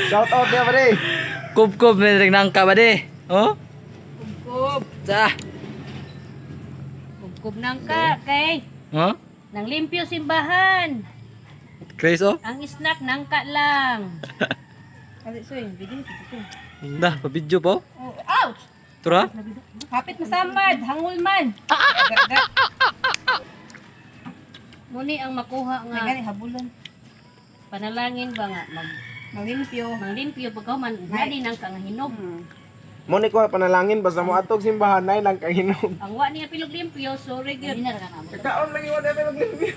Shout out ya pare. Kub-kub may ring nangka ba di? Oh? Kub. Sa. Kub nang ka kay Oh? nang limpyo simbahan. Chris oh? Ang snack nangka lang. Kasi soy, video. Dah, pa-video po. Oh, ouch. Tura? Hapit na samad, hangul man. Muni ang makuha nga. Gani habulon. Panalangin ba nga manglimpyo pagka man dali nang kang hinog. Mo ni ko panalangin basta mo atog simbahan nay lang kang hinog. Ang wa niya pilog limpyo, sorry gyud. Kaon lang iwan natin maglimpyo.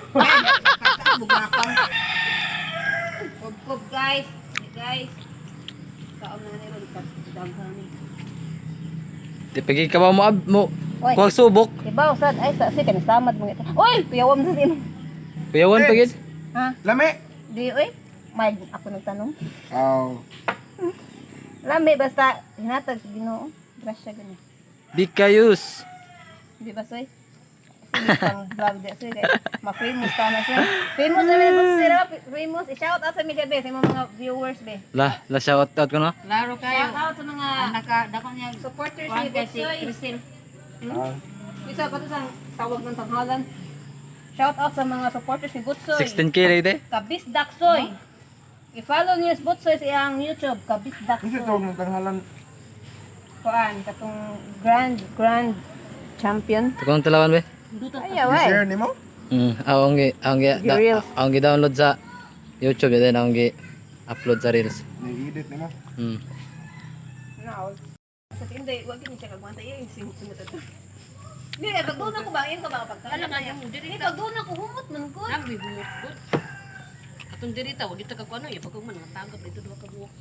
Kub guys. Guys. Kaon na nila daghan ni. Di pagi ka ba mo Oy. kuwag subok. Diba usad ay sa kan samad mo ito. Oy, tuyawam sa sino. Kuyawan pagid. Ha? Lami. Di oy. May ako nagtanong. Oh. Lami basta hinatag sa Ginoo. Grasya gani. Di kayus. Di ba soy? Sige pang vlog di soy. Ma-famous ta na soy. Famous na rin po sila. Famous. I-shout out sa media be sa mga viewers be. La shout out ko no. Laro kayo. Shout out sa mga nakadakon niya supporters ni Soy. Christine. Isa pa to sa tawag ng tanghalan. Shout out sa mga supporters ni Butsoy. 16k rate. Kabisdak Soy. I-follow niyo si Butsoy sa iyang YouTube. Kabisdak Kasi Soy. tawag ng tanghalan. Kuan, katong grand champion. Tukong talawan be. Ayaw ay. Share nimo? Reels. Ang gi-download sa YouTube then ang gi-upload sa Reels. Ni-edit nimo. Now, sa tinday, wag yun siya kagwanta. Yung simut-simut ito. Hindi, pagdoon ako ba? Yun ka ba kapag alam nga yung dirita. Pagdoon ako, humot man ko. Nagbibungot ko. Atong dirita, wag ito kag ano, pag man natagap dito duha ka buok.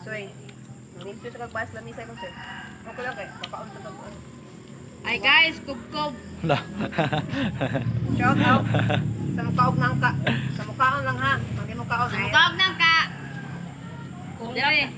Soy, nalimpyo sa kagbas lamisa ko sir. Okay lang kay, papaon sa kabuan. Ay guys, kub-kub. La. Shout out sa mukhaog nang ka. Sa mukhaon lang ha. Pag di mukhaon. Tawag nang ka. Dire.